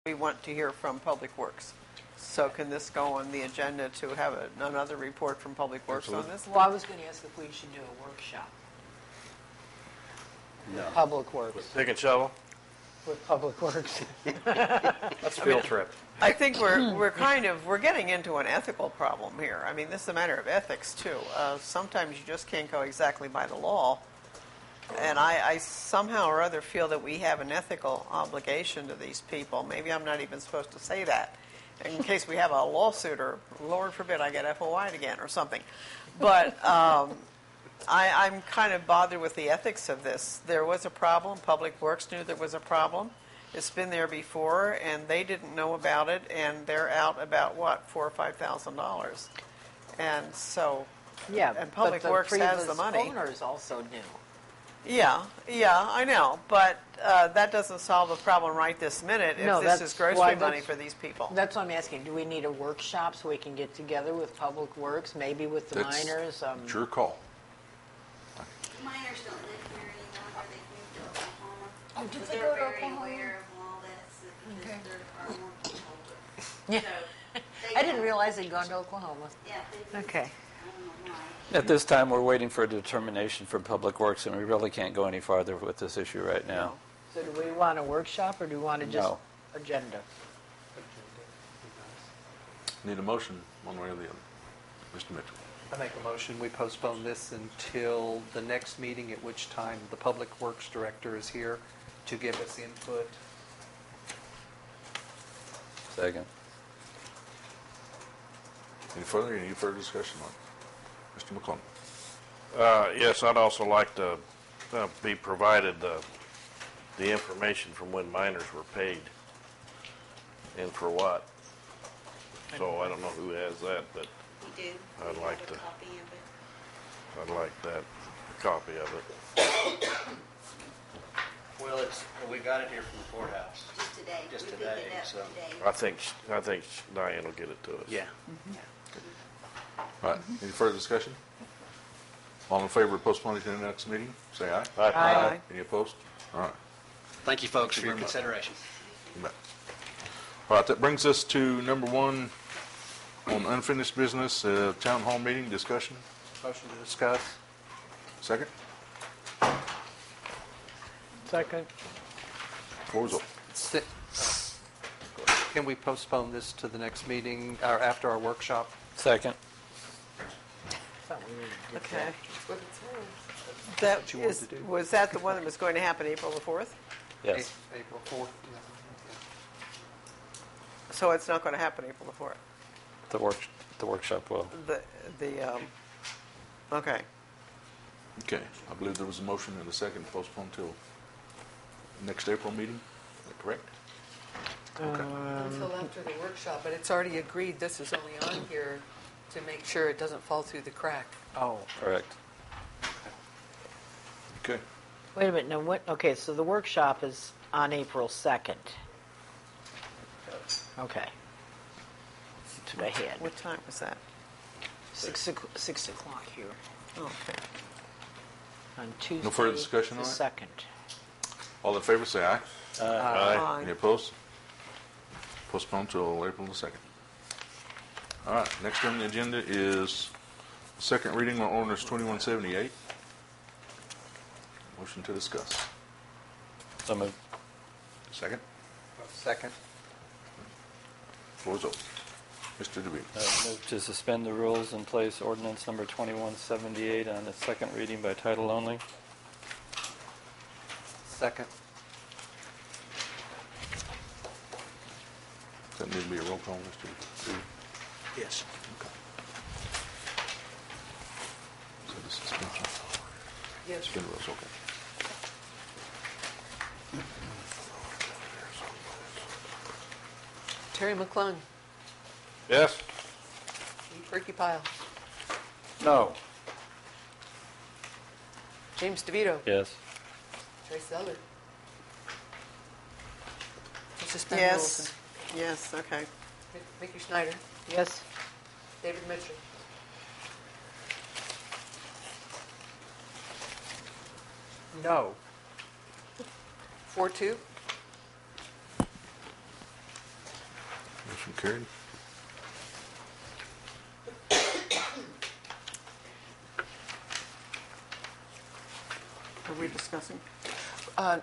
we want to hear from Public Works. So can this go on the agenda to have another report from Public Works on this? Well, I was going to ask if we should do a workshop. No. Public Works. Pick and shovel? With Public Works. That's a field trip. I think we're getting into an ethical problem here. I mean, this is a matter of ethics too. Sometimes you just can't go exactly by the law, and I somehow or other feel that we have an ethical obligation to these people. Maybe I'm not even supposed to say that, in case we have a lawsuit or, Lord forbid, I get FOI'd again or something. But I'm kind of bothered with the ethics of this. There was a problem. Public Works knew there was a problem. It's been there before, and they didn't know about it, and they're out about, what, $4,000 or $5,000. And so, Yeah, and Public Works has the money. But the previous owners also knew. Yeah, I know. But that doesn't solve the problem right this minute if this is grocery money for these people. That's what I'm asking. Do we need a workshop so we can get together with Public Works, maybe with the miners? It's your call. Miners don't live here anymore. They moved to Oklahoma. Oh, did But they they're go to very Oklahoma? aware of all that because they're more older. Yeah. So I didn't realize they'd gone to Oklahoma. Yeah. They Okay. I don't know why. At this time, we're waiting for a determination from Public Works, and we really can't go any farther with this issue right now. So do we want a workshop, or do we want to just No. agenda? Need a motion one way or the other. Mr. Mitchell. I make a motion, we postpone this until the next meeting, at which time the Public Works Director is here to give us input. Second. Any further discussion on it? Mr. McClung. Yes, I'd also like to be provided the information from when miners were paid and for what. So I don't know who has that, but We do. I'd We like have to- a copy of it. I'd like that copy of it. Well, we got it here from the courthouse. Just today. Just We today, picked it up so- today. I think Diane will get it to us. Yeah. All right. Any further discussion? All in favor of postponing to the next meeting, say aye. Aye. Any opposed? All right. Thank you, folks, for your very much. consideration. You bet. All right, that brings us to number one on unfinished business, town hall meeting discussion. Motion to discuss. Second? Second. Floor is open. Can we postpone this to the next meeting, or after our workshop? Second. Okay. That what you wanted is, to do. was that the one that was going to happen April the 4th? Yes. April 4th. So it's not going to happen April the 4th? The workshop will. Okay. Okay, I believe there was a motion and a second to postpone till next April meeting. Is that correct? Okay. Until after the workshop, but it's already agreed this is only on here to make sure it doesn't fall through the crack. Oh, Correct. Okay. Wait a minute, now what, okay, so the workshop is on April 2nd. Okay. That's what I had. What time was that? 6 o'clock here Okay. on Tuesday. No further discussion on the it? 2nd. All in favor, say aye. Aye. Any opposed? Postpone till April the 2nd. All right, next on the agenda is second reading on ordinance 2178. Motion to discuss. So moved. Second. second. Floor is open. Mr. DeVito. Move to suspend the rules and place ordinance number 2178 on its second reading by title only. Second. Does that need to be a roll call, Mr. DeVito? Yes. Okay. So the suspension. Yes. Suspend rules, okay. Terry McClung, Yes? Purkeypile, No. James DeVito, Yes. Trace Eller. Suspend the rules. Yes, okay. Mickey Schneider, Yes? David Mitchell. No. 4-2. Motion carried. Are we discussing? Gotta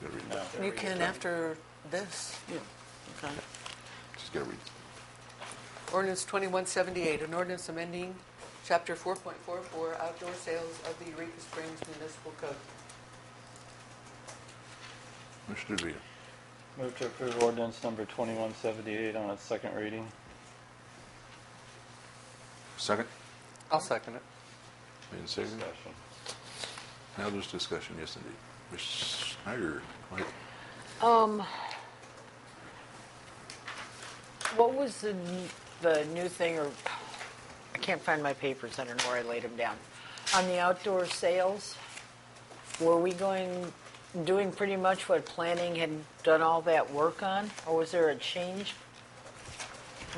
read it. No. You can after this. Yeah. Okay. Just gotta read it. Ordinance 2178, an ordinance amending Chapter 4.44, outdoor sales of the Eureka Springs Municipal Code. Mr. DeVito. Move to approve ordinance number 2178 on its second reading. Second? I'll second it. Made and seconded. Discussion. Now there's discussion, yes indeed. Ms. Snyder, go ahead. What was the new thing, or I can't find my papers, I don't know where I laid them down. On the outdoor sales, were we doing pretty much what planning had done all that work on, or was there a change?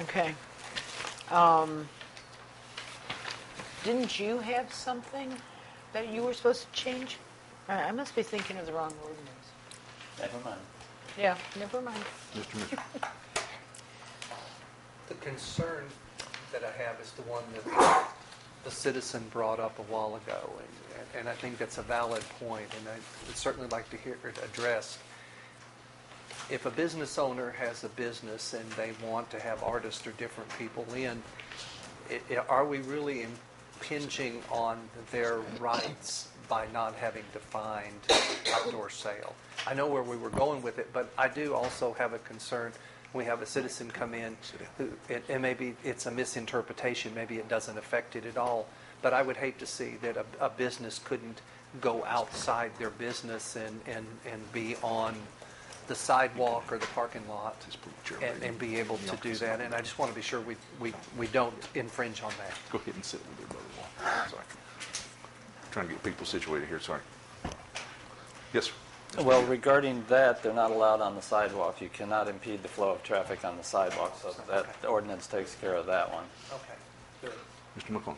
Okay. Didn't you have something that you were supposed to change? I must be thinking of the wrong ordinance. Never mind. Yeah, never mind. Mr. Mitchell. The concern that I have is the one that the citizen brought up a while ago, and I think that's a valid point, and I would certainly like to hear it addressed. If a business owner has a business and they want to have artists or different people in, are we really impinging on their rights by not having defined outdoor sale? I know where we were going with it, but I do also have a concern. We have a citizen come in, and maybe it's a misinterpretation, maybe it doesn't affect it at all, but I would hate to see that a business couldn't go outside their business and be on the sidewalk or the parking lot and be able to do that. And I just want to be sure we don't infringe on that. Go ahead and sit with your brother-in-law. Sorry. Trying to get people situated here, sorry. Yes, sir. Well, regarding that, they're not allowed on the sidewalk. You cannot impede the flow of traffic on the sidewalk, so that ordinance takes care of that one. Okay, good. Mr. McClung.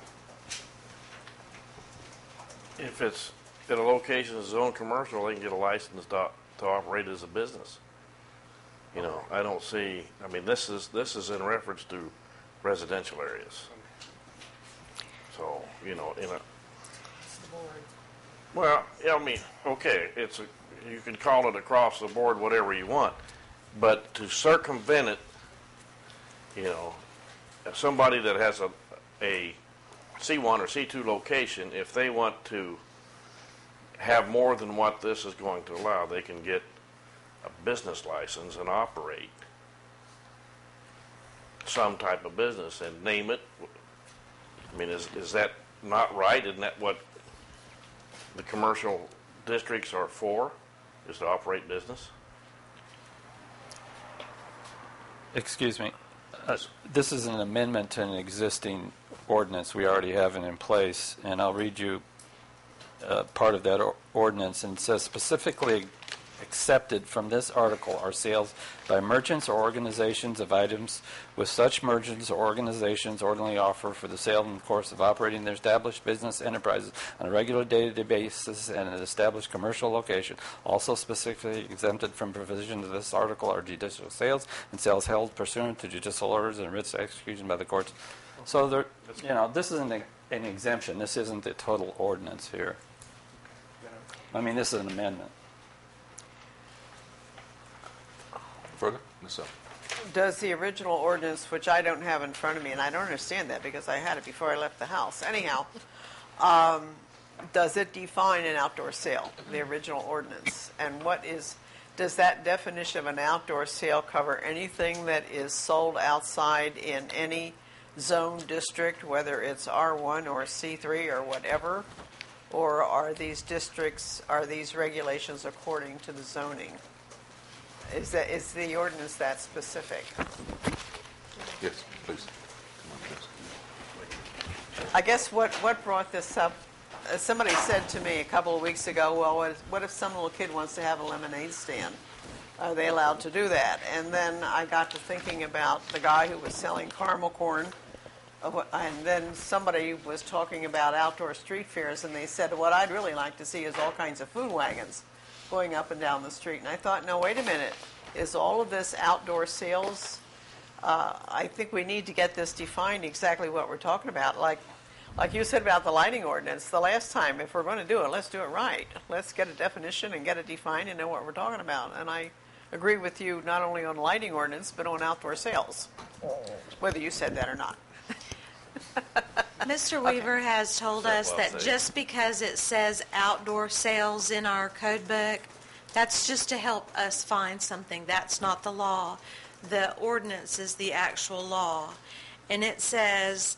If it's at a location that's zone commercial, they can get a license to operate as a business. You know, I don't see, I mean, this is in reference to residential areas. So, you know, well, yeah, I mean, okay, you can call it across the board whatever you want, but to circumvent it, you know, if somebody that has a C1 or C2 location, if they want to have more than what this is going to allow, they can get a business license and operate some type of business and name it. I mean, is that not right? Isn't that what the commercial districts are for, is to operate business? Excuse me. This is an amendment to an existing ordinance. We already have it in place, and I'll read you part of that ordinance, and it says specifically accepted from this article are sales by merchants or organizations of items with such merchants or organizations ordinarily offer for the sale in the course of operating their established business enterprises on a regular day-to-day basis and an established commercial location. Also specifically exempted from provisions of this article are judicial sales and sales held pursuant to judicial orders and writs of execution by the courts. So there, you know, this isn't an exemption. This isn't the total ordinance here. I mean, this is an amendment. Further? Ms. Sutton. Does the original ordinance, which I don't have in front of me, and I don't understand that because I had it before I left the house. Anyhow, does it define an outdoor sale, the original ordinance? And does that definition of an outdoor sale cover anything that is sold outside in any zone district, whether it's R1 or C3 or whatever? Or are these regulations according to the zoning? Is the ordinance that specific? Yes, please. Come on, please. I guess what brought this up, somebody said to me a couple of weeks ago, well, what if some little kid wants to have a lemonade stand? Are they allowed to do that? And then I got to thinking about the guy who was selling caramel corn, and then somebody was talking about outdoor street fairs, and they said, what I'd really like to see is all kinds of food wagons going up and down the street. And I thought, no, wait a minute. Is all of this outdoor sales I think we need to get this defined exactly what we're talking about. Like you said about the lighting ordinance, the last time, if we're going to do it, let's do it right. Let's get a definition and get it defined and know what we're talking about. And I agree with you not only on lighting ordinance, but on outdoor sales, whether you said that or not. Mr. Weaver has told us Well that said. just because it says outdoor sales in our code book, that's just to help us find something. That's not the law. The ordinance is the actual law. And it says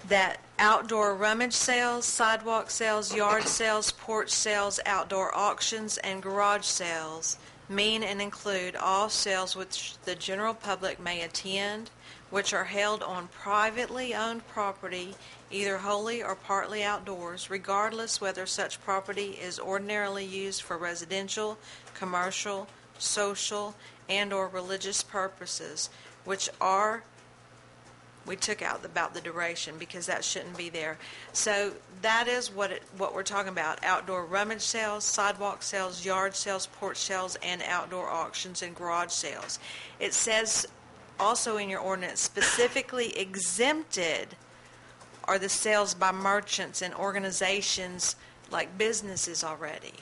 that outdoor rummage sales, sidewalk sales, yard sales, porch sales, outdoor auctions, and garage sales mean and include all sales which the general public may attend, which are held on privately owned property, either wholly or partly outdoors, regardless whether such property is ordinarily used for residential, commercial, social, and or religious purposes, which are, we took out about the duration because that shouldn't be there. So that is what we're talking about: outdoor rummage sales, sidewalk sales, yard sales, porch sales, and outdoor auctions and garage sales. It says also in your ordinance, specifically exempted are the sales by merchants and organizations like businesses already.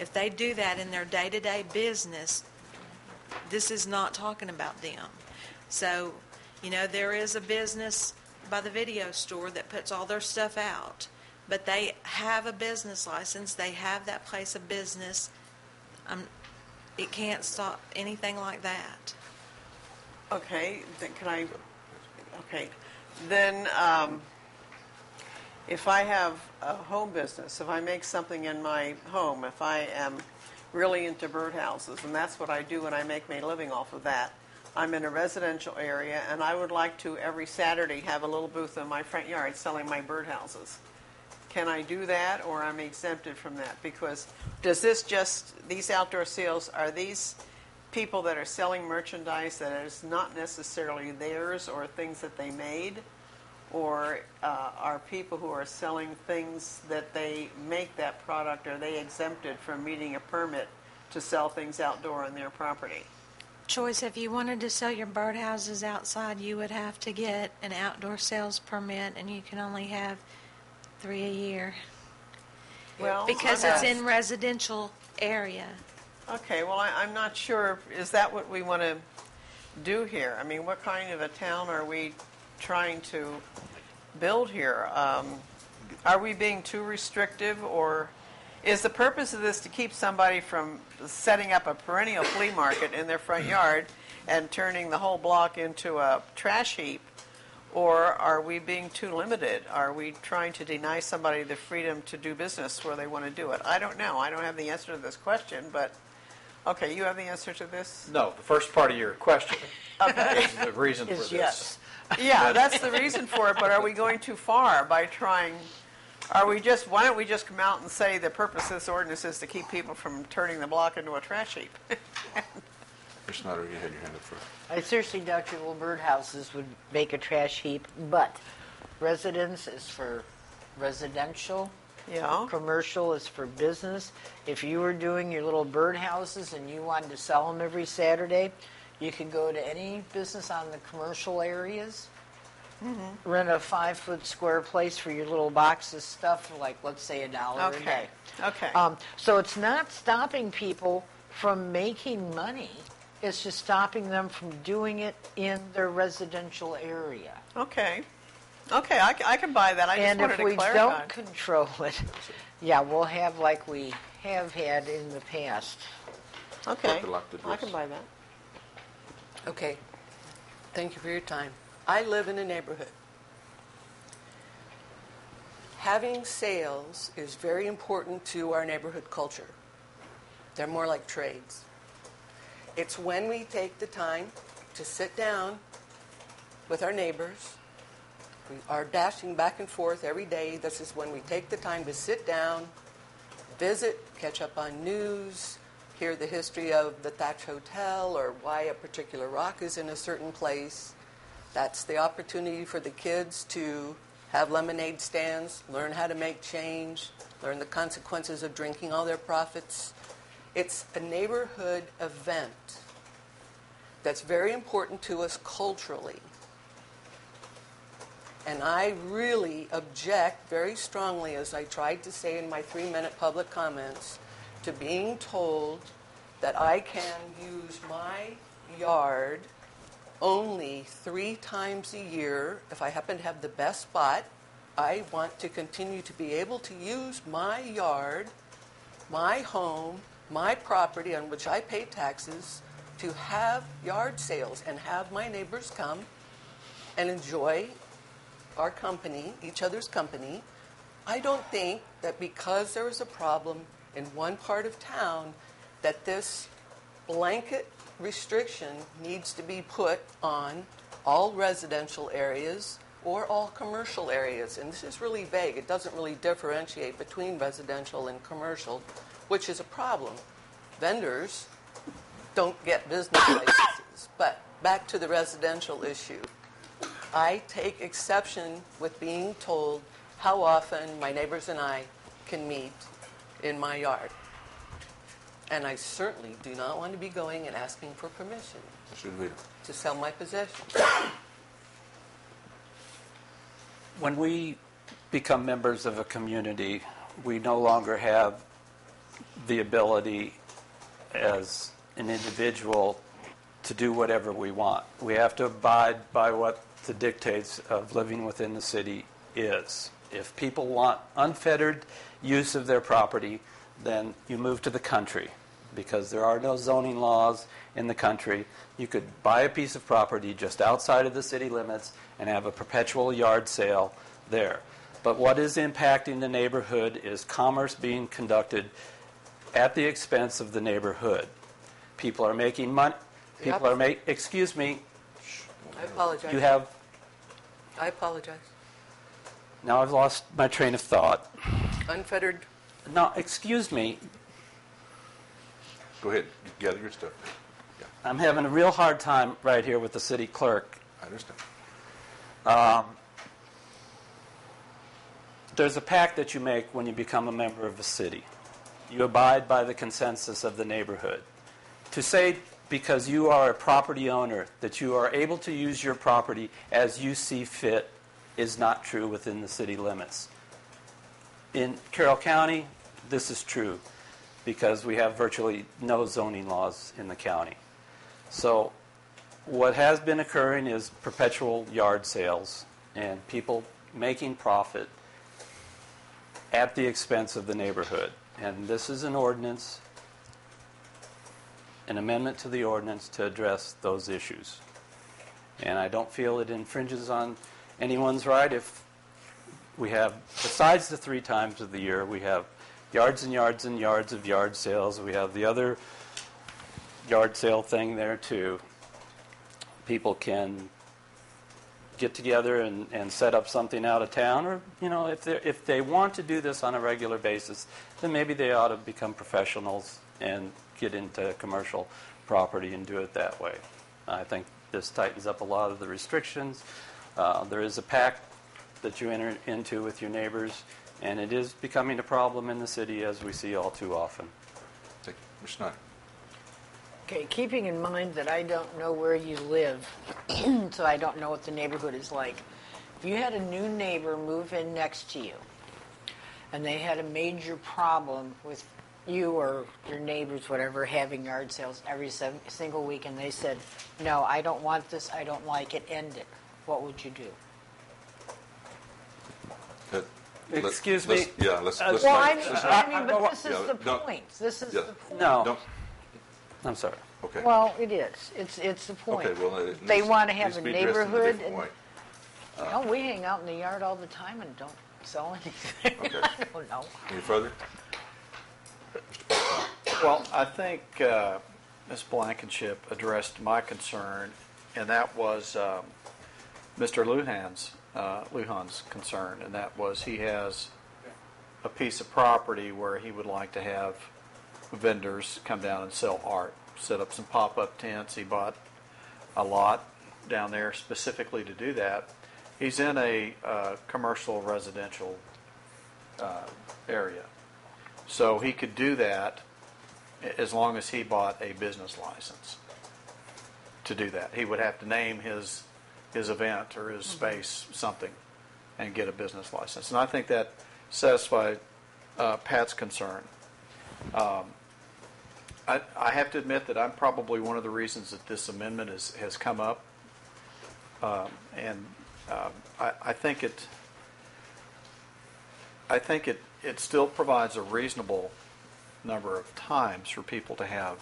If they do that in their day-to-day business, this is not talking about them. So, there is a business by the video store that puts all their stuff out, but they have a business license. They have that place of business. It can't stop anything like that. Okay, then if I have a home business, if I make something in my home, if I am really into birdhouses, and that's what I do and I make my living off of that, I'm in a residential area and I would like to every Saturday have a little booth in my front yard selling my birdhouses. Can I do that, or I'm exempted from that? Because these outdoor sales, are these people that are selling merchandise that is not necessarily theirs or things that they made, or are people who are selling things that they make that product, are they exempted from meeting a permit to sell things outdoor on their property? Choice, if you wanted to sell your birdhouses outside, you would have to get an outdoor sales permit, and you can only have 3 a year. Well, Because it's in residential area. Okay, well, I'm not sure, is that what we want to do here? I mean, what kind of a town are we trying to build here? Are we being too restrictive, or is the purpose of this to keep somebody from setting up a perennial flea market in their front yard and turning the whole block into a trash heap? Or are we being too limited? Are we trying to deny somebody the freedom to do business where they want to do it? I don't know. I don't have the answer to this question, but okay, you have the answer to this? No, the first part of your question Okay. is the reason for Is this. yes. Yeah, that's the reason for it, but are we going too far by trying? Why don't we just come out and say the purpose of this ordinance is to keep people from turning the block into a trash heap? Mr. Snyder, you had your hand up first. I seriously doubt your little birdhouses would make a trash heap, but residence is for residential. Yeah. Commercial is for business. If you were doing your little birdhouses and you wanted to sell them every Saturday, you could go to any business on the commercial areas, rent a 5-foot square place for your little box of stuff for, like, let's say $1 a day. Okay. So it's not stopping people from making money. It's just stopping them from doing it in their residential area. Okay, I can buy that. I just And wanted if to we clarify. don't control it, yeah, we'll have like we have had in the past. Okay, Dr. Lockwood, I can buy that. Okay. Thank you for your time. I live in a neighborhood. Having sales is very important to our neighborhood culture. They're more like trades. It's when we take the time to sit down with our neighbors. We are dashing back and forth every day. This is when we take the time to sit down, visit, catch up on news, hear the history of the Thatch Hotel or why a particular rock is in a certain place. That's the opportunity for the kids to have lemonade stands, learn how to make change, learn the consequences of drinking all their profits. It's a neighborhood event that's very important to us culturally. And I really object very strongly, as I tried to say in my 3-minute public comments, to being told that I can use my yard only 3 times a year. If I happen to have the best spot, I want to continue to be able to use my yard, my home, my property on which I pay taxes, to have yard sales and have my neighbors come and enjoy our company, each other's company. I don't think that because there is a problem in one part of town that this blanket restriction needs to be put on all residential areas or all commercial areas. And this is really vague. It doesn't really differentiate between residential and commercial, which is a problem. Vendors don't get business licenses. But back to the residential issue. I take exception with being told how often my neighbors and I can meet in my yard. And I certainly do not want to be going and asking for permission to sell my possessions. When we become members of a community, we no longer have the ability as an individual to do whatever we want. We have to abide by what the dictates of living within the city is. If people want unfettered use of their property, then you move to the country, because there are no zoning laws in the country. You could buy a piece of property just outside of the city limits and have a perpetual yard sale there. But what is impacting the neighborhood is commerce being conducted at the expense of the neighborhood. People are making money. People are making. Excuse me. I apologize. You have. I apologize. Now I've lost my train of thought. Unfettered. No, excuse me. Go ahead. Gather your stuff. Yeah, I'm having a real hard time right here with the city clerk. I understand. There's a pact that you make when you become a member of a city. You abide by the consensus of the neighborhood. To say because you are a property owner that you are able to use your property as you see fit is not true within the city limits. In Carroll County, this is true because we have virtually no zoning laws in the county. So what has been occurring is perpetual yard sales and people making profit at the expense of the neighborhood. And this is an ordinance, an amendment to the ordinance to address those issues. And I don't feel it infringes on anyone's right if we have, besides the 3 times of the year, we have yards and yards and yards of yard sales. We have the other yard sale thing there too. People can get together and set up something out of town, or if they want to do this on a regular basis, then maybe they ought to become professionals and get into commercial property and do it that way. I think this tightens up a lot of the restrictions. There is a pact that you enter into with your neighbors, and it is becoming a problem in the city as we see all too often. Thank you. Mr. Snyder. Okay, keeping in mind that I don't know where you live, so I don't know what the neighborhood is like. If you had a new neighbor move in next to you, and they had a major problem with you or your neighbors, whatever, having yard sales every single week, and they said, no, I don't want this, I don't like it, end it, what would you do? Excuse me? Let's Well, let's I mean, but this is yeah, the no. point. This is Yeah. the point. No. Don't. I'm sorry. Okay. Well, it is. It's the point. Okay, well, it They needs- want to needs have a be addressed in a neighborhood. different way. No, we hang out in the yard all the time and don't sell anything. Okay. I don't know. Any further? Well, I think Ms. Blankenship addressed my concern, and that was Mr. Lujan's concern, and that was he has a piece of property where he would like to have vendors come down and sell art, set up some pop-up tents. He bought a lot down there specifically to do that. He's in a commercial residential area. So he could do that as long as he bought a business license. to do that. He would have to name his event or his space something and get a business license. And I think that satisfied Pat's concern. I have to admit that I'm probably one of the reasons that this amendment has come up. I think it still provides a reasonable number of times for people to have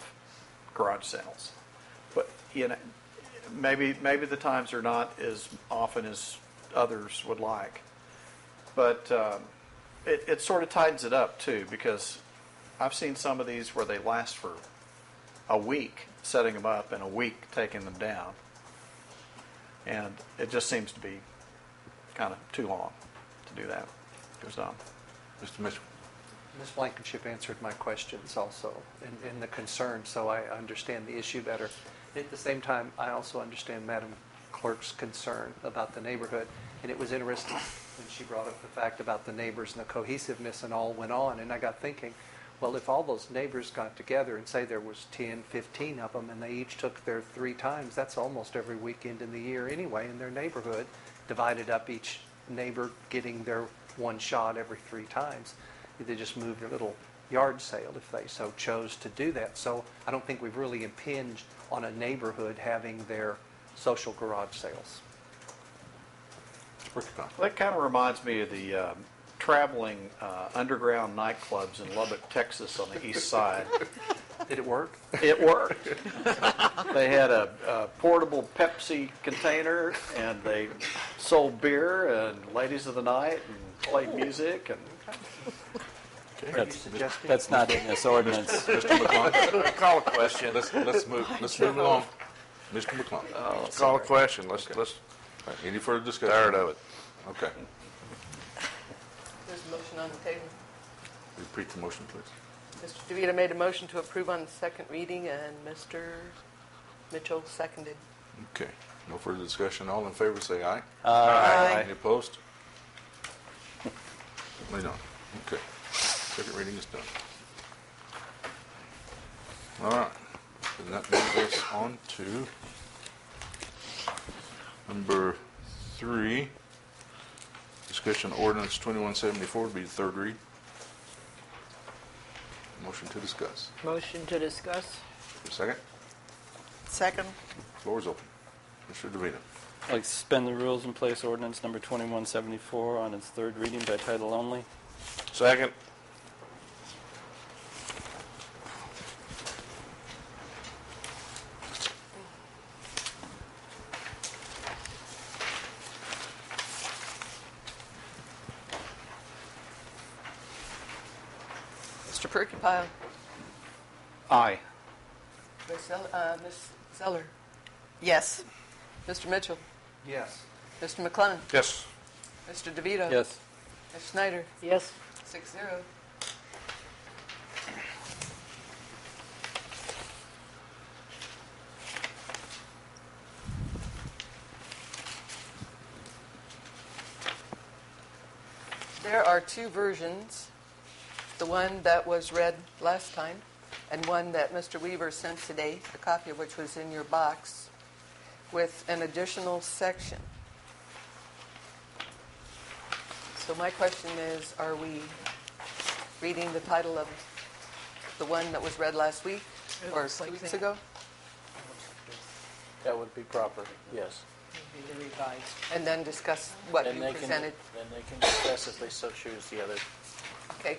garage sales. But maybe the times are not as often as others would like. But it sort of tightens it up too, because I've seen some of these where they last for a week setting them up and a week taking them down. And it just seems to be kind of too long to do that. Goes on. Mr. Mitchell. Ms. Blankenship answered my questions also and the concern, so I understand the issue better. At the same time, I also understand Madam Clerk's concern about the neighborhood. And it was interesting when she brought up the fact about the neighbors and the cohesiveness and all went on. And I got thinking, well, if all those neighbors got together and say there was 10, 15 of them and they each took their 3 times, that's almost every weekend in the year anyway in their neighborhood, divided up each neighbor getting their one shot every 3 times. They just moved their little yard sale if they so chose to do that. So I don't think we've really impinged on a neighborhood having their social garage sales. Well, that kind of reminds me of the traveling underground nightclubs in Lubbock, Texas on the east side. Did it work? It worked. They had a portable Pepsi container, and they sold beer and ladies of the night and played music. And That's not in this ordinance. Mr. McClung. Call a question. Let's move along. Mr. McClung. Call a question. Let's All right, any further discussion? tired of it. Okay. There's a motion on the table. Repeat the motion, please. Mr. DeVito made a motion to approve on the second reading, and Mr. Mitchell seconded. Okay. No further discussion. All in favor say aye. Aye. Any opposed? No. Okay. Second reading is done. All right. And that moves us on to number 3. Discussion ordinance 2174 to be the third read. Motion to discuss. Motion to discuss? Second? Second. Floor is open. Mr. DeVito. I'd like to suspend the rules and place ordinance number 2174 on its third reading by title only. Second. Mr. Purkeypile. aye. Ms. Zeller. Yes. Mr. Mitchell. Yes. Mr. McClung. Yes. Mr. DeVito. Yes. Ms. Snyder. Yes. 6-0. There are 2 versions, the one that was read last time and one that Mr. Weaver sent today, a copy of which was in your box, with an additional section. So my question is, are we reading the title of the one that was read last week or 2 weeks ago? That would be proper, yes. The revised. And then discuss what you presented? Then they can discuss if they so choose the other. Okay.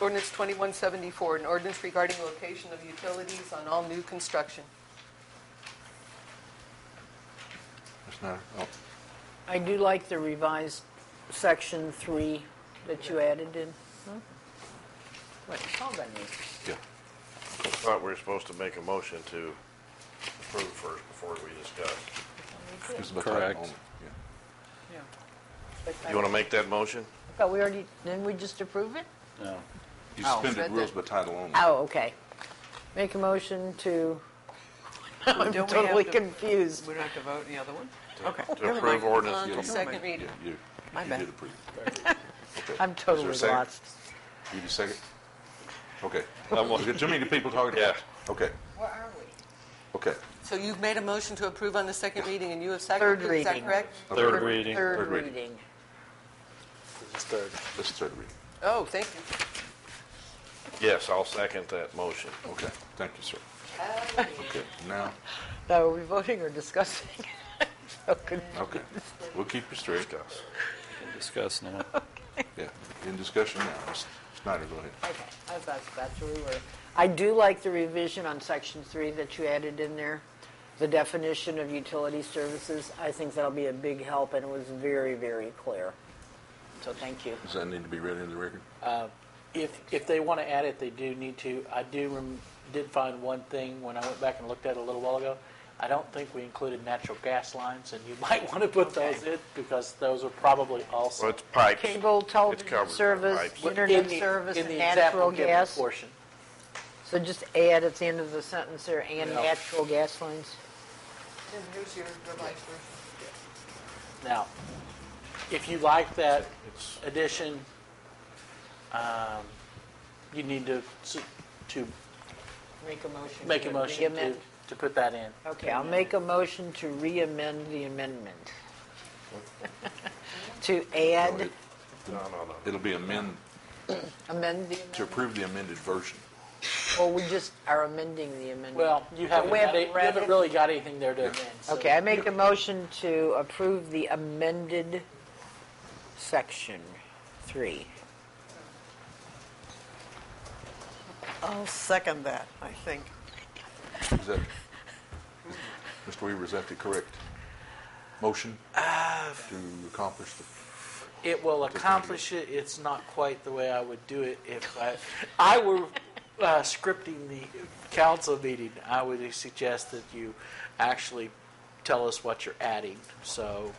Ordinance 2174, an ordinance regarding location of utilities on all new construction. Ms. Snyder. Oh, I do like the revised section 3 that you added in. What, all that means? yeah. I thought we were supposed to make a motion to approve first before we discuss. This is by Correct. title only. Yeah. But You want to make that motion? I thought we already, didn't we just approve it? No. You Oh. suspended rules by title only. Oh, okay. Make a motion to, I'm Don't we totally have to- confused. We don't have to vote the other one? Okay. To approve ordinance. On the second reading. You My you bad. did approve. Okay. I'm Is there totally a second? lost. You do second? Okay. We've got too many people talking at Yeah. once. Okay. Where are we? Okay, So you've made a motion to approve on the second reading, and you have seconded, Third is that reading. correct? Third reading. Third Third reading. reading. this is third reading. Oh, thank you. Yes, I'll second that motion. Okay, thank you, sir. Okay, now, Now, are we voting or discussing? So good. okay, we'll keep you straight. Discuss now. Yeah, in discussion now. Ms. Snyder, go ahead. Okay, that's where we were. I do like the revision on section 3 that you added in there, the definition of utility services. I think that'll be a big help, and it was very, very clear. So thank you. Does that need to be read into the record? If they want to add it, they do need to. I did find one thing when I went back and looked at it a little while ago. I don't think we included natural gas lines, and you might want to put those in because those are probably also Well, it's pipes. Cable, television covered by service, pipes. internet service, in and the natural example given gas. portion. So just add at the end of the sentence there, and Yeah. natural gas lines. And here's your revised version. Now, if you like that It's addition, you need to Make a motion. make a to motion re-amend. to put that in. Okay, I'll make a motion to re-amend the amendment. To add, no. It'll be amend the to amendment, approve the amended version. or we just are amending the amendment? Well, you haven't, we haven't you read haven't it? really got anything there to amend. So. Okay, I make a motion to approve the amended section 3. I'll second that, I think. Is that, Mr. Weaver, is that the correct motion to accomplish the? It will accomplish it. It's not quite the way I would do it if I were scripting the council meeting. I would suggest that you actually tell us what you're adding. So,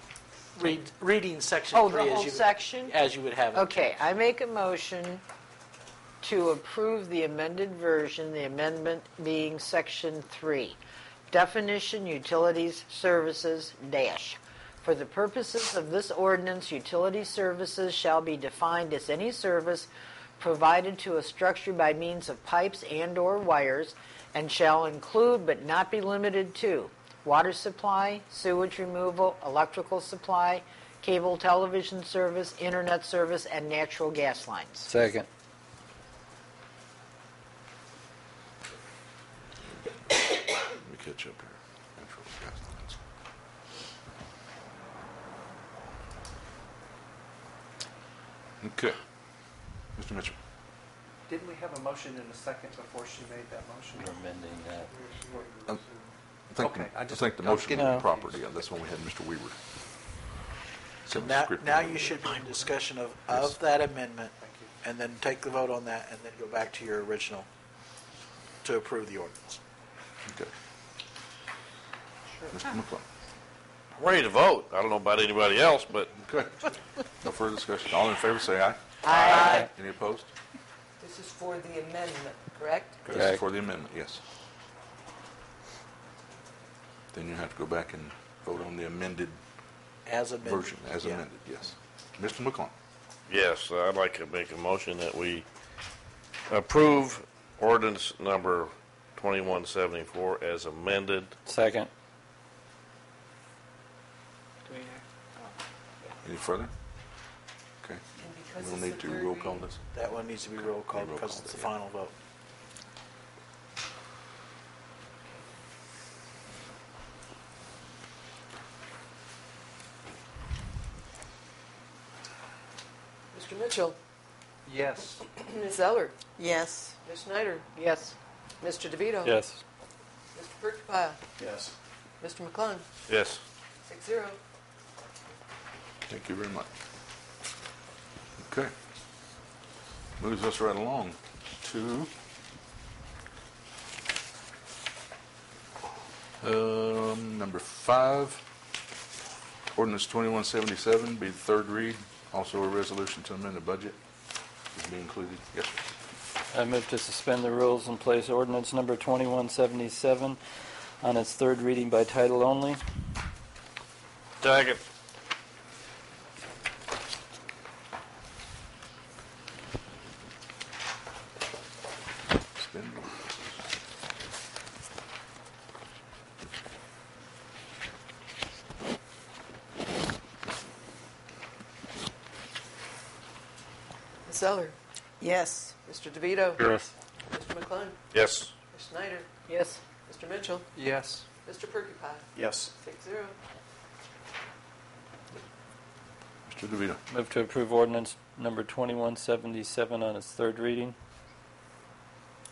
reading section Oh, 3 the whole section? as you would have it. Okay, I make a motion to approve the amended version, the amendment being section 3. Definition, utilities, services, dash. For the purposes of this ordinance, utility services shall be defined as any service provided to a structure by means of pipes and/or wires, and shall include but not be limited to water supply, sewage removal, electrical supply, cable television service, internet service, and natural gas lines. Second. Let me catch up here. Natural gas lines. Okay. Mr. Mitchell. Didn't we have a motion in a second before she made that motion? We're amending that. Okay, I I just- think the I was motion getting was proper. confused. Yeah, that's when we had Mr. Weaver. So Some now, script now over you there. should be in discussion of Yes. that amendment, and then take the vote on that, and then go back to your original to approve the ordinance. Okay. Mr. McClung. I'm ready to vote. I don't know about anybody else, but Okay. No further discussion. All in favor, say aye. Aye. Any opposed? This is for the amendment, correct? This is Correct. for the amendment, yes. Then you have to go back and vote on the amended As amended. version, as Yeah. amended, yes. Mr. McClung. yes, I'd like to make a motion that we approve ordinance number 2174 as amended. Second. Any further? Okay. And because We'll it's need the to third roll call reading, this. That one needs to be roll call Roll because call, it's the yeah. final vote. Mr. Mitchell, Yes. Ms. Eller, Yes. Ms. Snyder, Yes. Mr. DeVito. Yes. Mr. Purkeypile, Yes. Mr. McClung, Yes. 6-0. Thank you very much. Okay. Moves us right along to number 5, ordinance 2177, be the third read. Also a resolution to amend the budget is being included. Yes, sir. I move to suspend the rules and place ordinance number 2177 on its third reading by title only. Second. Suspend rules. Ms. Zeller, Yes. Mr. DeVito, Yes. Mr. McClung, Yes. Ms. Snyder, Yes. Mr. Mitchell, Yes. Mr. Purkeypile. Yes. 6-0. Mr. DeVito. Move to approve ordinance number 2177 on its third reading.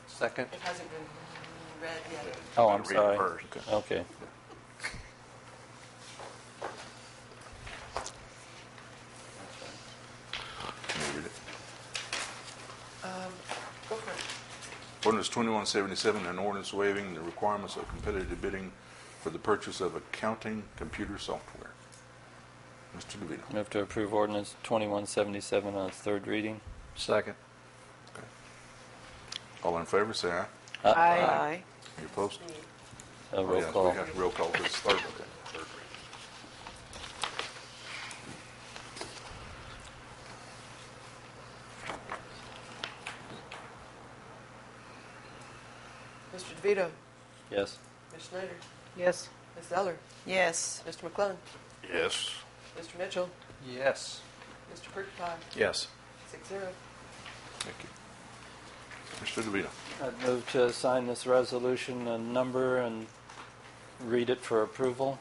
Second. It hasn't been read yet. Oh, I'm Read it sorry. first. Okay. Can you read it? Go for it. Ordinance 2177, an ordinance waiving the requirements of competitive bidding for the purchase of accounting computer software. Mr. DeVito. Move to approve ordinance 2177 on its third reading. Second. Okay. All in favor, say aye. Aye. Any opposed? Roll yes, call. we have to roll call for this third. Okay. Third reading. Mr. DeVito, Yes. Ms. Snyder, Yes. Ms. Zeller, Yes. Mr. McClung, Yes. Mr. Mitchell, Yes. Mr. Purkeypile. Yes. 6-0. Thank you. Mr. DeVito. I'd move to sign this resolution and number and read it for approval.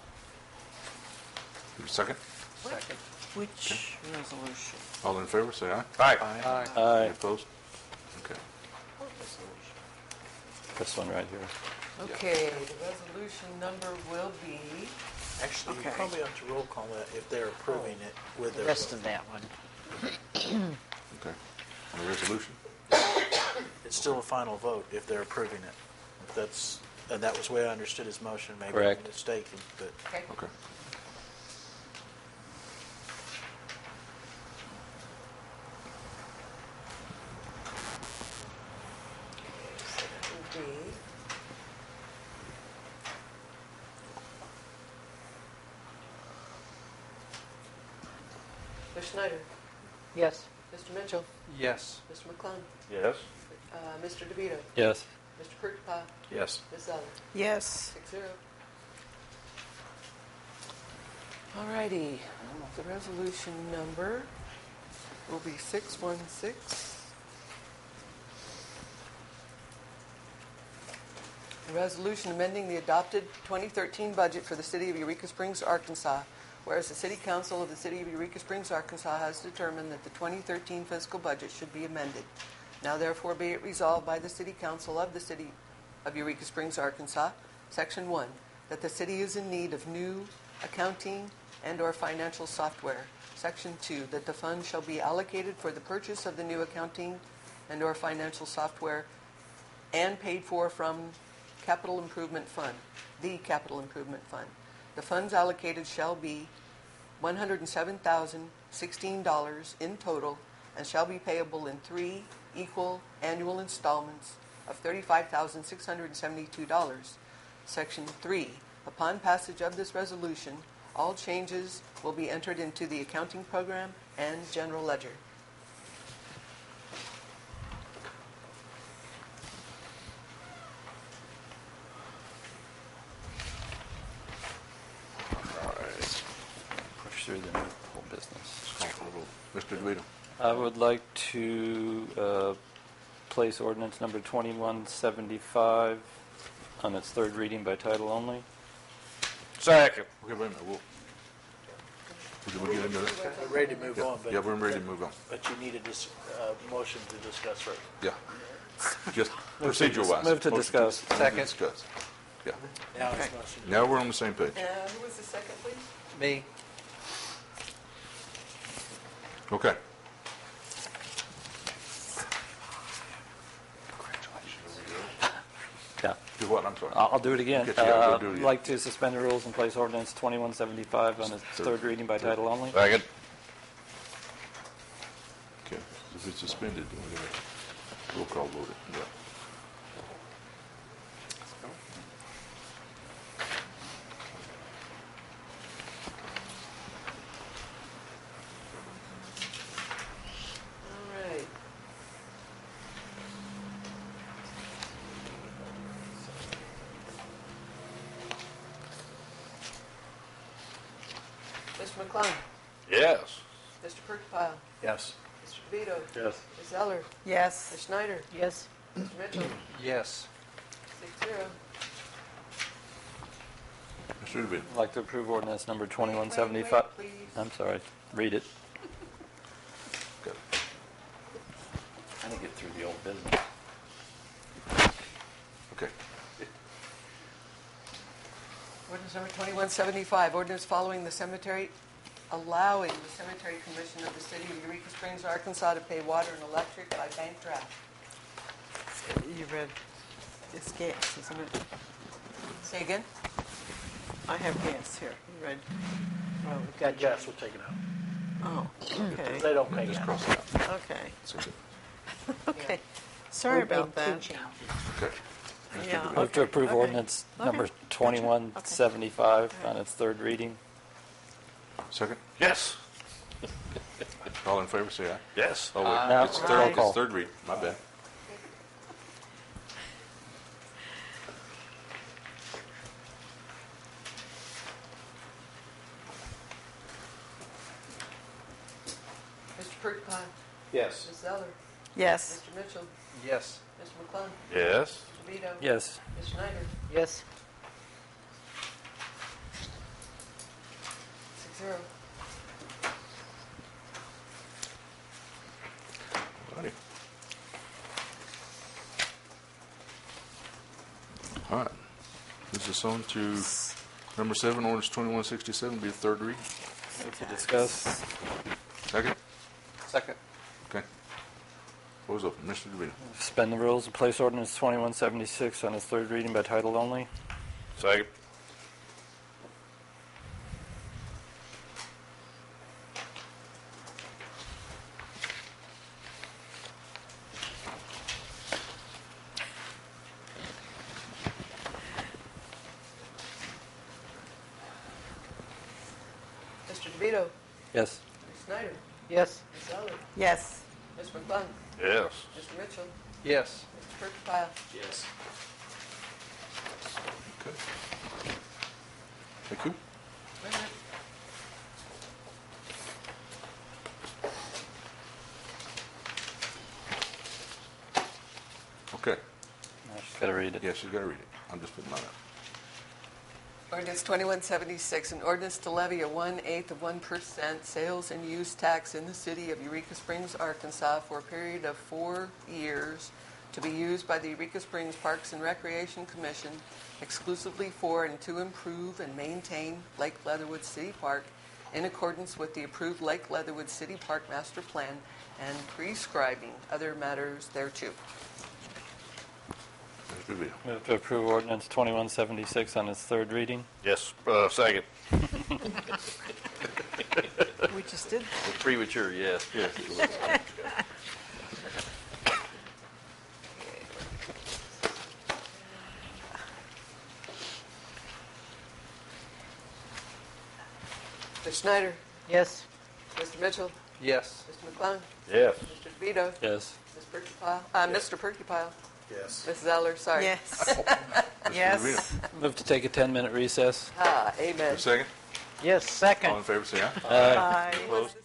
Second. Second. Which resolution? All in favor, say aye. Aye. Aye. Any Aye. opposed? Okay. This one right here. Okay, the resolution number will be, Actually, you Okay. probably have to roll call that if they're approving it with The their rest vote. of that one. Okay. On the resolution? It's still a final vote if they're approving it. If that's, and that was the way I understood his motion, maybe I'm Correct. mistaken, but okay, Okay. will be Ms. Snyder, Yes. Mr. Mitchell, Yes. Mr. McClung, Yes. Mr. DeVito, Yes. Mr. Purkeypile, Yes. Ms. Zeller. Yes. 6-0. All righty, the resolution number will be 616. A resolution amending the adopted 2013 budget for the city of Eureka Springs, Arkansas. Whereas the City Council of the City of Eureka Springs, Arkansas has determined that the 2013 fiscal budget should be amended. Now therefore be it resolved by the City Council of the City of Eureka Springs, Arkansas, Section 1, that the city is in need of new accounting and/or financial software. Section 2, that the fund shall be allocated for the purchase of the new accounting and/or financial software and paid for from Capital Improvement Fund, the Capital Improvement Fund. The funds allocated shall be $107,016 in total and shall be payable in 3 equal annual installments of $35,672. Section 3. Upon passage of this resolution, all changes will be entered into the accounting program and general ledger. Push through the new whole business. Call for the vote. Mr. DeVito. I would like to place ordinance number 2175 on its third reading by title only. Second. Okay, wait a minute. Did we get into that? we're ready to move on. Yeah, we're ready to move on. But you need a motion to discuss first. Yeah. Just procedural-wise. Move to Motion discuss. Second. Discuss. Yeah. Now it's motion. Now we're on the same page. Who was the second, please? Me. Okay. Yeah. Do what? I'm sorry. I'll do it again. Okay, yeah, go do it I'd again. like to suspend the rules and place ordinance 2175 on its third reading by title only. Second. Okay. If it's suspended, then we're going to roll call vote it. Yeah. All right. Mr. McClung, Yes. Mr. Purkeypile, Yes. Ms. Mr. DeVito? Yes. Ms. Eller? Yes. Ms. Schneider? Yes. Mr. Mitchell? Yes. 6-0. Mr. DeVito? I'd like to approve ordinance number 2175. Wait, please. I'm sorry, read it. Good. I didn't get through the old business. Okay. Ordinance number 2175, ordinance following the cemetery, allowing the Cemetery Commission of the City of Eureka Springs, Arkansas to pay water and electric by bank draft. You read, it's gas, isn't it? Say again? I have gas here. You read, Well, we've got Yes, we'll take it out. oh, okay, They don't pay Just out. cross it out. okay, That's okay. okay. Sorry about that. Okay. Yeah. Move to approve okay. ordinance number 2175 on its third reading. Second? Yes. All in favor, say aye. Yes. Oh, wait, No, it's roll third, call. it's third read, my bad. Mr. Purkeypile? Yes. Ms. Eller? Yes. Mr. Mitchell? Yes. Mr. McClung? Yes. Mr. DeVito? Yes. Ms. Schneider? Yes. 6-0. Alrighty. All right. Moves us on to number 7, ordinance 2167, be the third read. Move to discuss. Second? Second. Okay. Floor is open. Mr. DeVito? Suspend the rules and place ordinance 2176 on its third reading by title only. Second. Mr. DeVito? Yes. Ms. Schneider? Yes. Ms. Eller? Yes. Ms. McClung? Yes. Mr. Mitchell? Yes. Mr. Purkeypile? Yes. Okay. Thank you. Wait a minute. Okay. I just got to read it. Yes, you got to read it. I'm just putting mine up. Ordinance 2176, an ordinance to levy a 1/8 of 1% sales and use tax in the city of Eureka Springs, Arkansas for a period of 4 years to be used by the Eureka Springs Parks and Recreation Commission exclusively for and to improve and maintain Lake Leatherwood City Park in accordance with the approved Lake Leatherwood City Park Master Plan and prescribing other matters thereto. Mr. DeVito? Move to approve ordinance 2176 on its third reading. Yes. Second. We just did. Premature, yes. Yes. Ms. Schneider? Yes. Mr. Mitchell? Yes. Mr. McClung? Yes. Mr. DeVito? Yes. Ms. Purkeypile? Mr. Purkeypile? Yes. Mrs. Eller, sorry. Yes. Mr. Yes. DeVito? Move to take a 10-minute recess. Amen. A second? Yes. All Second. in favor, say aye. Aye. Opposed?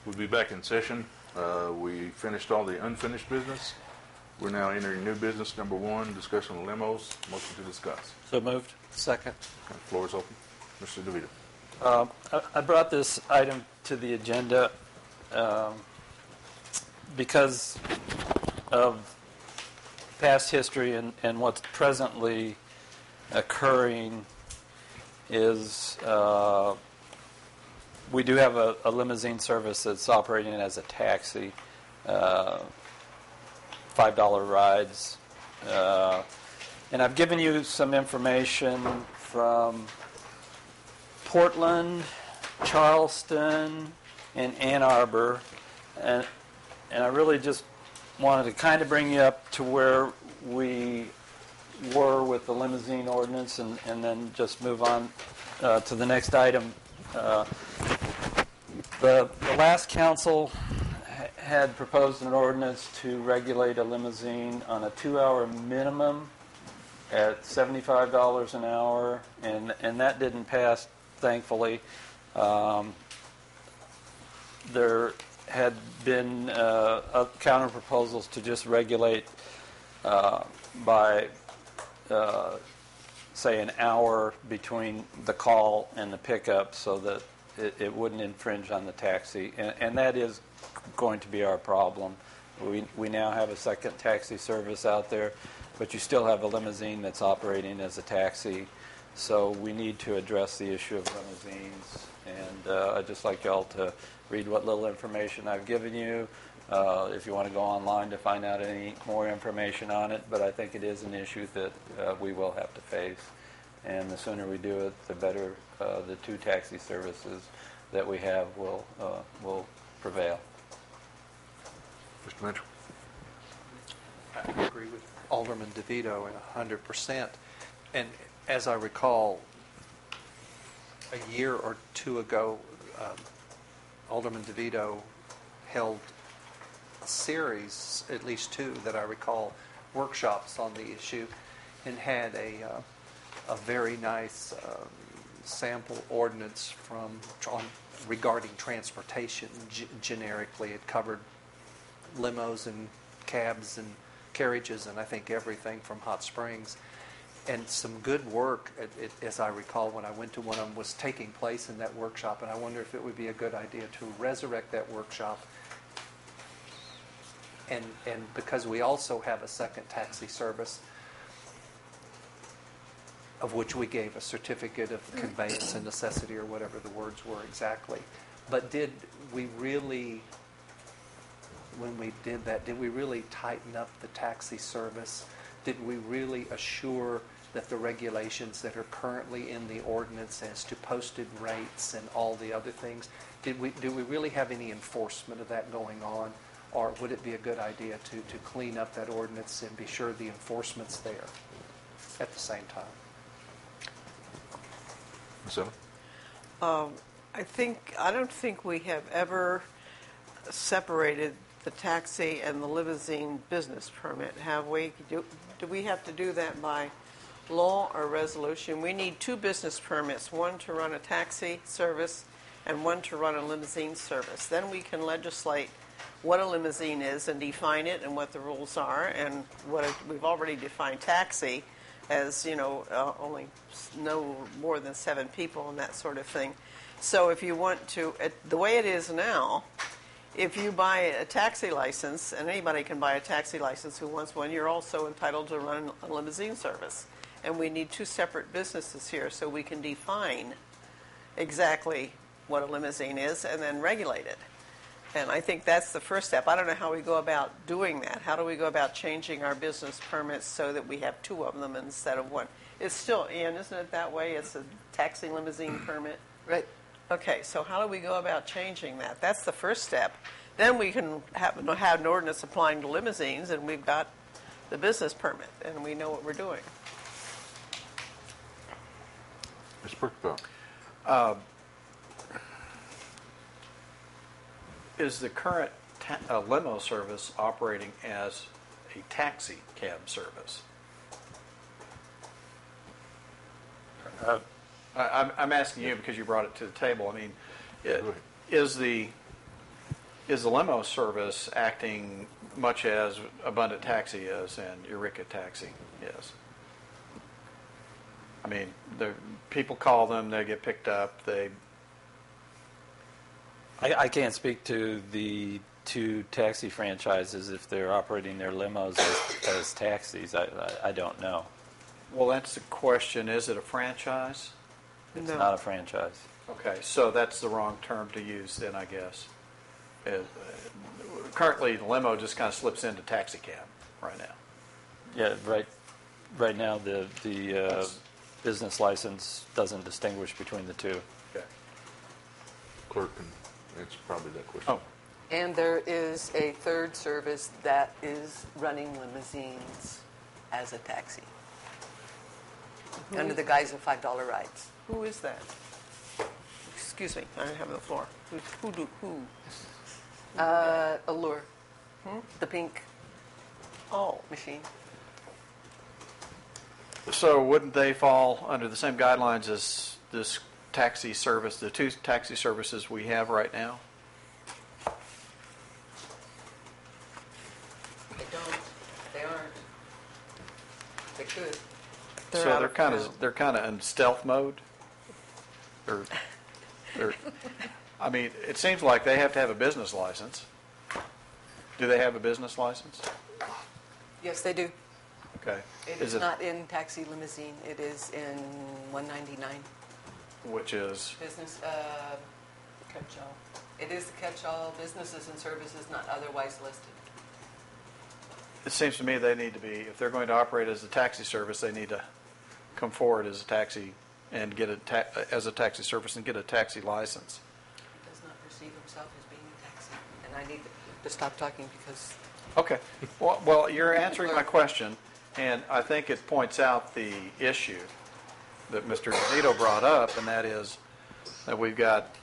We'll be back in session. We finished all the unfinished business. We're now entering new business. Number 1, discussion on limos. Motion to discuss. So moved. Second. Okay, floor is open. Mr. DeVito. I brought this item to the agenda because of past history and what's presently occurring is we do have a limousine service that's operating as a taxi, $5 rides. And I've given you some information from Portland, Charleston, and Ann Arbor, and I really just wanted to kind of bring you up to where we were with the limousine ordinance, and then just move on to the next item. The last council had proposed an ordinance to regulate a limousine on a 2-hour minimum at $75 an hour, and that didn't pass, thankfully. There had been counter proposals to just regulate by, say, an hour between the call and the pickup so that it wouldn't infringe on the taxi. And that is going to be our problem. We now have a second taxi service out there, but you still have a limousine that's operating as a taxi. So we need to address the issue of limousines. And I'd just like y'all to read what little information I've given you. If you want to go online to find out any more information on it. But I think it is an issue that we will have to face. And the sooner we do it, the better the 2 taxi services that we have will prevail. Mr. Mitchell. I agree with Alderman DeVito 100%. And as I recall, a year or 2 ago, Alderman DeVito held a series, at least 2 that I recall, workshops on the issue, and had a very nice sample ordinance regarding transportation generically. It covered limos and cabs and carriages and I think everything from Hot Springs. And some good work, as I recall, when I went to one of them, was taking place in that workshop. And I wonder if it would be a good idea to resurrect that workshop. And because we also have a second taxi service, of which we gave a certificate of conveyance and necessity, or whatever the words were exactly. But did we really, when we did that, did we really tighten up the taxi service? Did we really assure that the regulations that are currently in the ordinance as to posted rates and all the other things, do we really have any enforcement of that going on? Or would it be a good idea to clean up that ordinance and be sure the enforcement's there at the same time? Ms. Evans? I don't think we have ever separated the taxi and the limousine business permit, have we? Do we have to do that by law or resolution? We need 2 business permits, one to run a taxi service and one to run a limousine service. Then we can legislate what a limousine is and define it and what the rules are. And we've already defined taxi as, only no more than 7 people and that sort of thing. So if you want to, the way it is now, if you buy a taxi license, and anybody can buy a taxi license who wants one, you're also entitled to run a limousine service. And we need 2 separate businesses here so we can define exactly what a limousine is and then regulate it. And I think that's the first step. I don't know how we go about doing that. How do we go about changing our business permits so that we have 2 of them instead of 1? It's still, Ian, isn't it that way? It's a taxi limousine permit? Right. Okay, so how do we go about changing that? That's the first step. Then we can have an ordinance applying to limousines, and we've got the business permit, and we know what we're doing. Ms. Purkeypile? Is the current limo service operating as a taxi cab service? I'm asking you because you brought it to the table. I mean, is the is the limo service acting much as Abundant Taxi is and EUREKA Taxi is? I mean, people call them, they get picked up, I can't speak to the two taxi franchises if they're operating their limos as taxis. I don't know. Well, that's the question. Is it a franchise? It's No. not a franchise. Okay, so that's the wrong term to use then, I guess. Currently, the limo just kind of slips into taxi cab right now. Yeah, right now the business license doesn't distinguish between the two. Okay. Clerk can answer probably that question. Oh, And there is a third service that is running limousines as a taxi under the guise of $5 rides. Who is that? Excuse me, I don't have the floor. Who? Allure, the pink Oh, machine. so wouldn't they fall under the same guidelines as this taxi service, the two taxi services we have right now? They don't. They aren't. They could. They're out So of town. they're kind of in stealth mode. I mean, it seems like they have to have a business license. Do they have a business license? Yes, they do. Okay. It is not in taxi limousine. It is in 199 Which is, business catch-all. It is the catch-all, businesses and services not otherwise listed. it seems to me they need to be, if they're going to operate as a taxi service, they need to come forward as a taxi and get as a taxi service and get a taxi license. He does not perceive himself as being a taxi. And I need to stop talking because Okay. Well, you're answering my question, and I think it points out the issue that Mr. DeVito brought up, and that is that we've got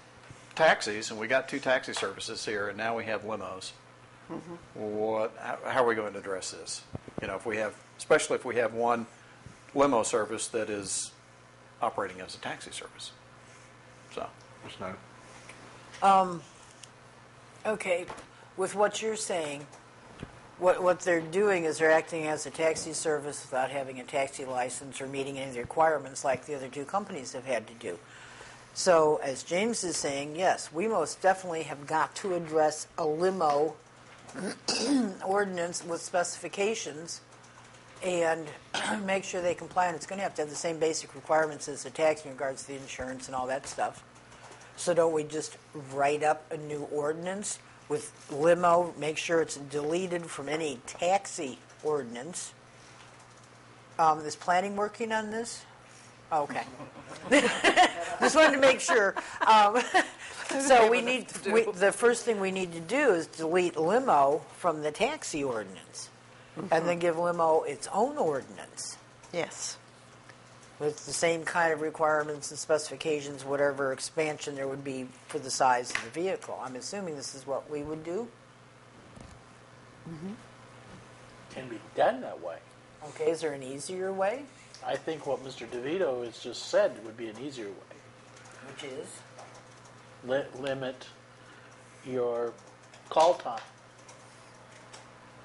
taxis, and we got two taxi services here, and now we have limos. How are we going to address this? You know, especially if we have one limo service that is operating as a taxi service. So, Ms. Snyder? Okay, with what you're saying, what they're doing is they're acting as a taxi service without having a taxi license or meeting any of the requirements like the other two companies have had to do. So, as James is saying, yes, we most definitely have got to address a limo ordinance with specifications and make sure they comply. And it's going to have the same basic requirements as the taxi in regards to the insurance and all that stuff. So don't we just write up a new ordinance with limo, make sure it's deleted from any taxi ordinance? Is planning working on this? Okay. Just wanted to make sure. So the first thing we need to do is delete limo from the taxi ordinance and then give limo its own ordinance yes. with the same kind of requirements and specifications, whatever expansion there would be for the size of the vehicle. I'm assuming this is what we would do. Can be done that way. Okay, is there an easier way? I think what Mr. DeVito has just said would be an easier way. Which is? Limit your call time,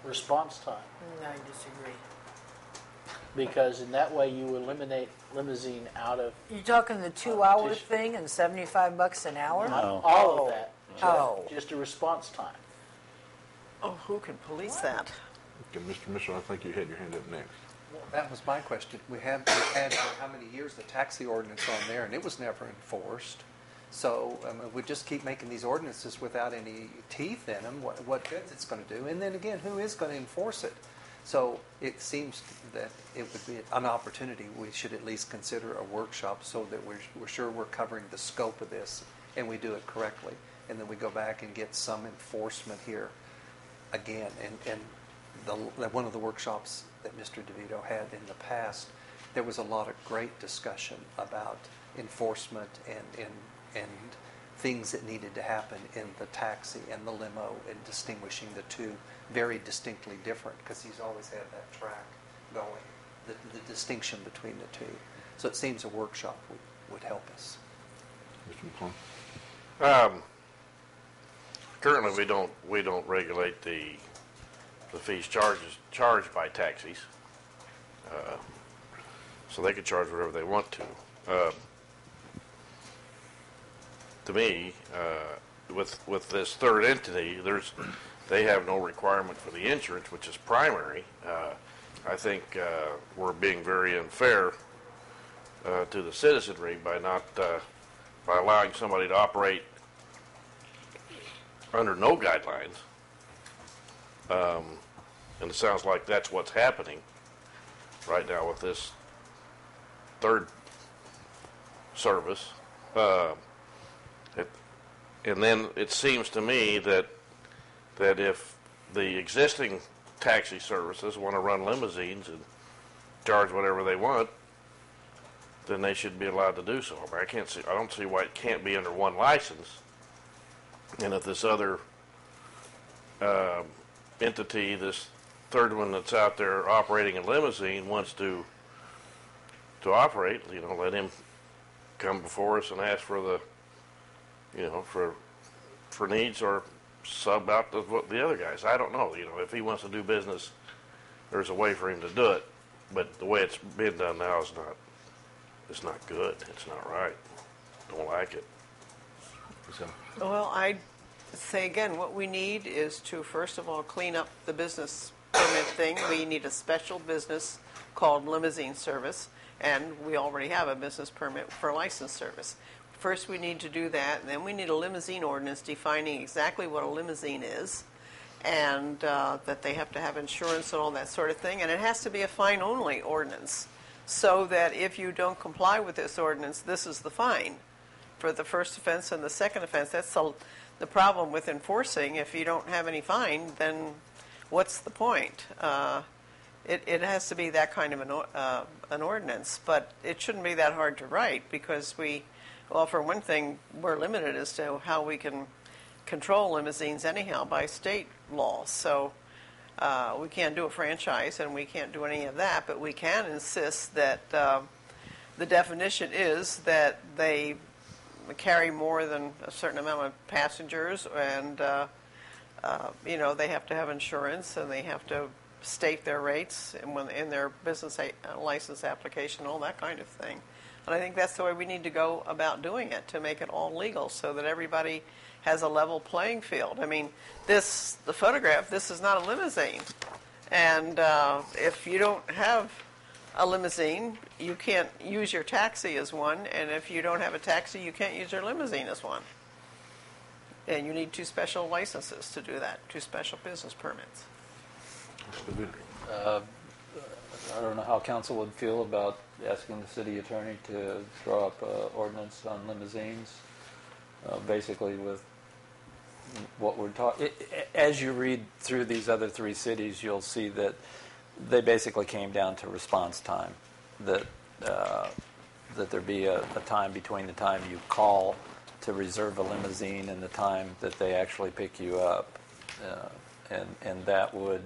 response time, I disagree. because in that way you eliminate limousine out of You're talking the 2-hour Just- thing and $75 an hour? not No. all of that. Just a response time. Oh, who can police that? Okay, Mr. Mitchell, I think you had your hand up next. Well, that was my question. We had for how many years the taxi ordinance on there, and it was never enforced. So we just keep making these ordinances without any teeth in them. What good it's going to do? And then again, who is going to enforce it? So it seems that it would be an opportunity. We should at least consider a workshop so that we're sure we're covering the scope of this and we do it correctly. And then we go back and get some enforcement here again. And one of the workshops that Mr. DeVito had in the past, there was a lot of great discussion about enforcement and things that needed to happen in the taxi and the limo and distinguishing the two very distinctly different, because he's always had that track going, the distinction between the two. So it seems a workshop would help us. Mr. McClung? currently we don't regulate the fees charged by taxis. So they could charge whatever they want to. To me, with this third entity, they have no requirement for the insurance, which is primary. I think we're being very unfair to the citizenry by by allowing somebody to operate under no guidelines. And it sounds like that's what's happening right now with this third service. And then it seems to me that if the existing taxi services want to run limousines and charge whatever they want, then they should be allowed to do so. I don't see why it can't be under one license. And if this other entity, this third one that's out there operating a limousine, wants to operate, let him come before us and ask for the, for needs, or sub out the other guys. I don't know. If he wants to do business, there's a way for him to do it. But the way it's being done now is not good. It's not right. Don't like it. So, Well, I'd say again, what we need is to, first of all, clean up the business permit thing. We need a special business called limousine service, and we already have a business permit for license service. First, we need to do that, and then we need a limousine ordinance defining exactly what a limousine is, and that they have to have insurance and all that sort of thing. And it has to be a fine-only ordinance, so that if you don't comply with this ordinance, this is the fine for the first offense and the second offense. That's the problem with enforcing. If you don't have any fine, then what's the point? It has to be that kind of an ordinance, but it shouldn't be that hard to write, because well, for one thing, we're limited as to how we can control limousines anyhow by state law. So we can't do a franchise, and we can't do any of that, but we can insist that the definition is that they carry more than a certain amount of passengers, and they have to have insurance, and they have to state their rates in their business license application, all that kind of thing. And I think that's the way we need to go about doing it, to make it all legal, so that everybody has a level playing field. I mean, the photograph, this is not a limousine. And if you don't have a limousine, you can't use your taxi as one. And if you don't have a taxi, you can't use your limousine as one. And you need 2 special licenses to do that, 2 special business permits. I don't know how council would feel about asking the city attorney to draw up an ordinance on limousines, basically with what we're talking. As you read through these other 3 cities, you'll see that they basically came down to response time, that there be a time between the time you call to reserve a limousine and the time that they actually pick you up, and that would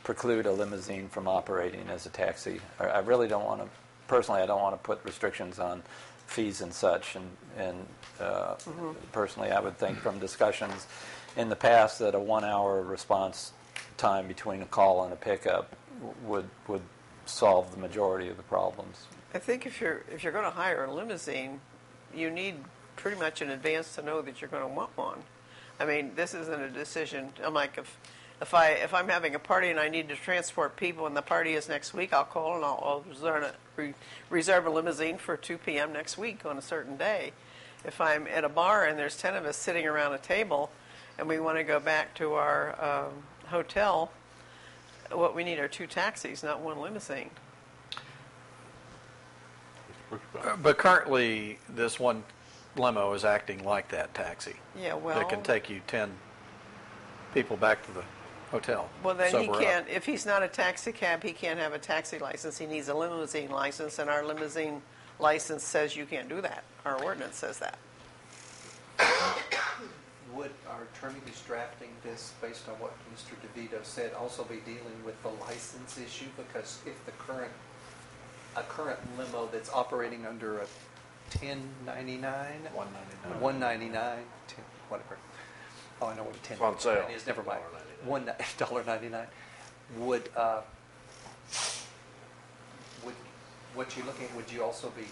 preclude a limousine from operating as a taxi. I really don't want to, personally, I don't want to put restrictions on fees and such, and personally I would think from discussions in the past that a 1-hour response time between a call and a pickup would solve the majority of the problems. I think if you're going to hire a limousine, you need pretty much in advance to know that you're going to want one. I mean, this isn't a decision. I'm like, if I'm having a party and I need to transport people and the party is next week, I'll call and I'll reserve a limousine for 2 p.m. next week on a certain day. If I'm at a bar and there's 10 of us sitting around a table and we want to go back to our hotel, what we need are 2 taxis, not 1 limousine. But currently, this one limo is acting like that taxi. Yeah, well, It can take you 10 people back to the hotel. Well, then he sober can't. up. If he's not a taxi cab, he can't have a taxi license. He needs a limousine license, and our limousine license says you can't do that. Our ordinance says that. Would our attorney who's drafting this, based on what Mr. DeVito said, also be dealing with the license issue? Because if a current limo that's operating under a 1099, 199, whatever, Oh, I know what a 10 It's on sale. is. Never mind. $1.99. $1.99. Would what you're looking at? Would you also be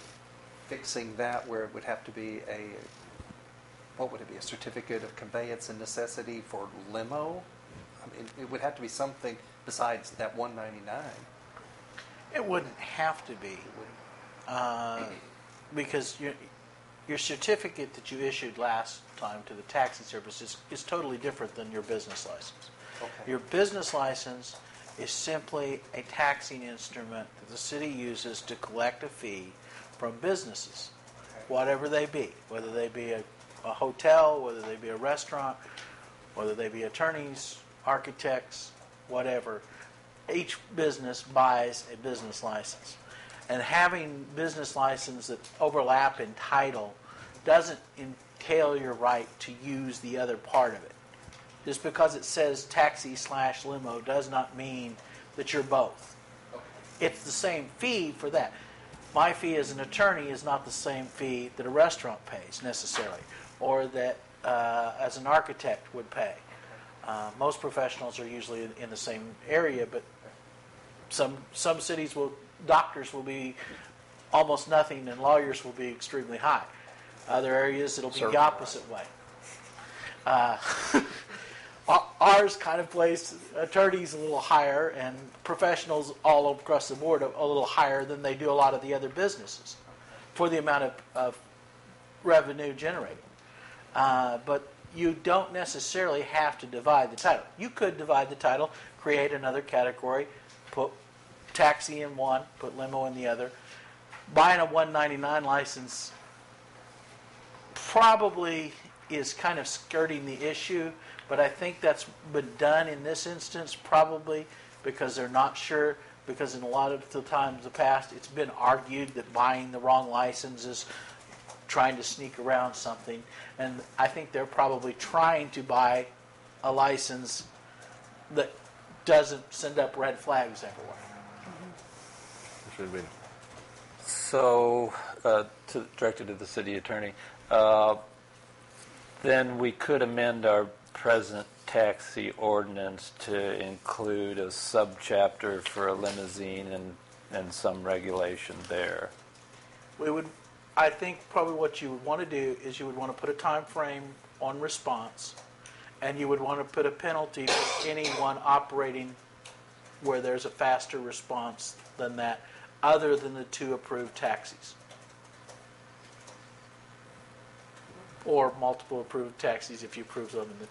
fixing that where it would have to be what would it be? A certificate of conveyance and necessity for limo? I mean, it would have to be something besides that $1.99. It wouldn't have to be, because your certificate that you issued last time to the taxi service is totally different than your business license. Okay. Your business license is simply a taxing instrument that the city uses to collect a fee from businesses, whatever they be, whether they be a hotel, whether they be a restaurant, whether they be attorneys, architects, whatever. Each business buys a business license. And having business licenses that overlap in title doesn't entail your right to use the other part of it. Just because it says taxi/limo does not mean that you're both. It's the same fee for that. My fee as an attorney is not the same fee that a restaurant pays necessarily, or that as an architect would pay. Most professionals are usually in the same area, but some cities doctors will be almost nothing, and lawyers will be extremely high. Other areas it'll be the opposite way. Ours kind of plays attorneys a little higher, and professionals all across the board a little higher than they do a lot of the other businesses for the amount of revenue generated. But you don't necessarily have to divide the title. You could divide the title, create another category, put taxi in one, put limo in the other. Buying a $1.99 license probably is kind of skirting the issue, but I think that's been done in this instance probably because they're not sure, because in a lot of the times in the past it's been argued that buying the wrong license is trying to sneak around something, and I think they're probably trying to buy a license that doesn't send up red flags everywhere. Should be. So, directed to the city attorney, then we could amend our present taxi ordinance to include a subchapter for a limousine and some regulation there. I think probably what you would want to do is you would want to put a time frame on response, and you would want to put a penalty for anyone operating where there's a faster response than that, other than the 2 approved taxis. Or multiple approved taxis if you approve them in the